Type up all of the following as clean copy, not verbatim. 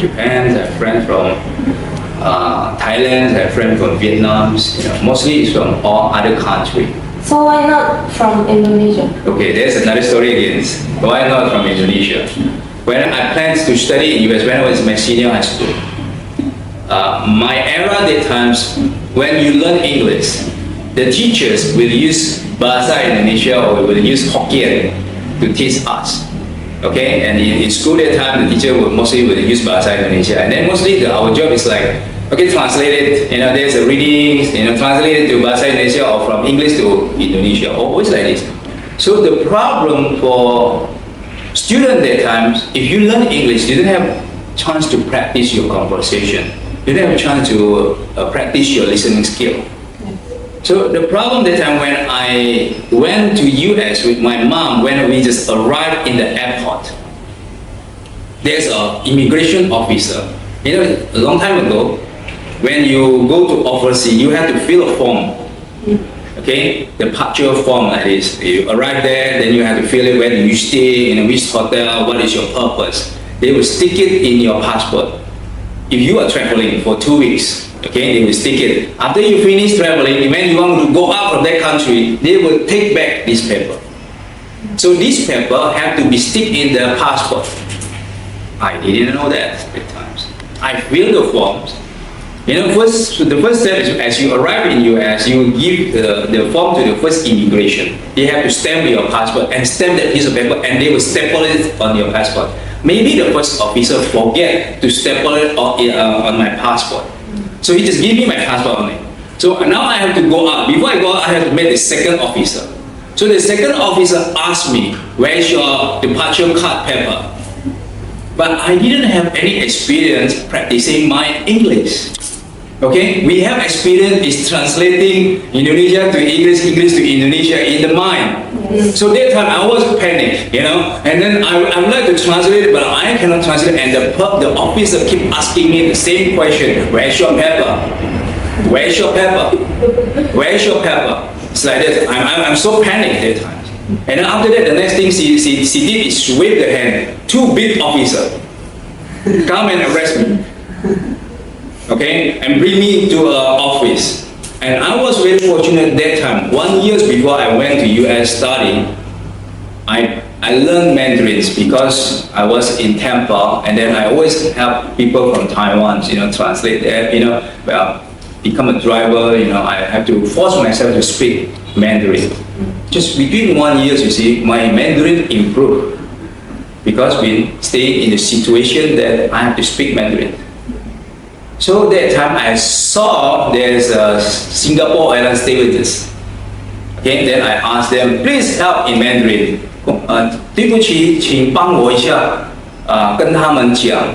Japan, I have friends from Thailand, I have friends from Vietnam. Mostly it's from all other countries. So why not from Indonesia? Okay, there's another story again. Why not from Indonesia? When I planned to study in US, when I was in my senior high school, my era that times, when you learn English, the teachers will use Bahasa Indonesia or will use Hokkien to teach us. Okay, and in school that time, the teacher will mostly use Bahasa Indonesia, and then mostly our job is like, okay, translate it. There's a reading, translate it to Bahasa Indonesia or from English to Indonesia, always like this. So the problem for student that times, if you learn English, you don't have chance to practice your conversation. You don't have a chance to practice your listening skill. So the problem that time when I went to US with my mom, when we just arrived in the airport, there's an immigration officer. A long time ago, when you go to overseas, you have to fill a form. Okay, departure form like this. You arrive there, then you have to fill it. Where do you stay? In which hotel? What is your purpose? They will stick it in your passport. If you are traveling for 2 weeks, okay, they will stick it. After you finish traveling, when you want to go out of that country, they will take back this paper. So this paper have to be stick in the passport. I didn't know that at times. I filled the forms. The first step is as you arrive in US, you give the form to the first immigration. They have to stamp your passport and stamp that piece of paper, and they will staple it on your passport. Maybe the first officer forget to staple it on my passport. So he just give me my passport only. So now I have to go out. Before I go out, I have to meet the second officer. So the second officer asked me, where's your departure card paper? But I didn't have any experience practicing my English. Okay, we have experience is translating Indonesia to English, English to Indonesia in the mind. So that time I was panicked, and then I would like to translate it, but I cannot translate, and the officer keep asking me the same question, where's your paper? Where's your paper? Where's your paper? It's like this. I'm so panicked that time. And then after that, the next thing she did is wave the hand. 2 big officers come and arrest me. Okay, and bring me to an office. And I was very fortunate that time. 1 year before I went to US studying, I learned Mandarin because I was in Tampa, and then I always help people from Taiwan, translate that, become a driver, I have to force myself to speak Mandarin. Just between 1 year, you see, my Mandarin improved because we stay in the situation that I have to speak Mandarin. So that time I saw there's a Singapore Airline stewardess. Okay, then I asked them, please help in Mandarin. 对不起，请帮我一下，跟他们讲。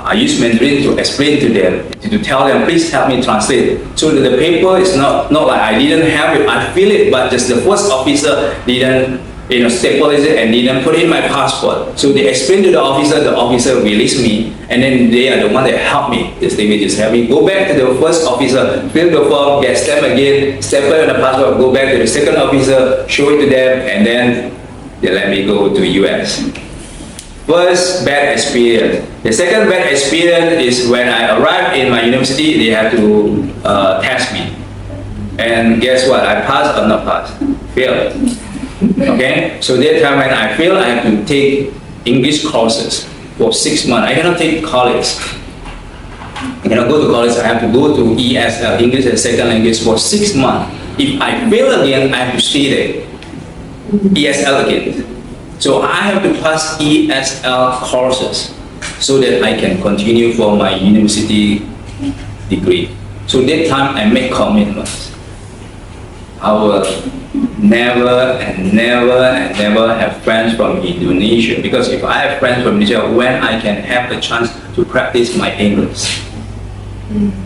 I use Mandarin to explain to them, to tell them, please help me translate. So that the paper is not like I didn't have it, I feel it, but just the first officer didn't staple it and didn't put it in my passport. So they explained to the officer released me, and then they are the one that helped me. They will just help me go back to the first officer, fill the form, get stamped again, staple on the passport, go back to the second officer, show it to them, and then they let me go to US. First bad experience. The second bad experience is when I arrived in my university, they had to test me. And guess what? I passed or not passed? Failed. Okay, so that time when I failed, I have to take English courses for 6 months. I cannot take college. I cannot go to college. I have to go to ESL, English as second language, for 6 months. If I fail again, I have to stay there. ESL again. So I have to pass ESL courses so that I can continue for my university degree. So that time I make commitments. I will never have friends from Indonesia, because if I have friends from Indonesia, when I can have the chance to practice my English.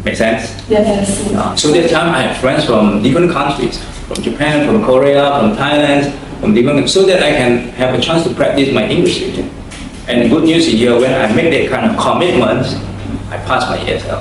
Make sense? Yes. So that time I have friends from different countries, from Japan, from Korea, from Thailand, from different, so that I can have a chance to practice my English. And the good news is here, when I make that kind of commitment, I pass my ESL.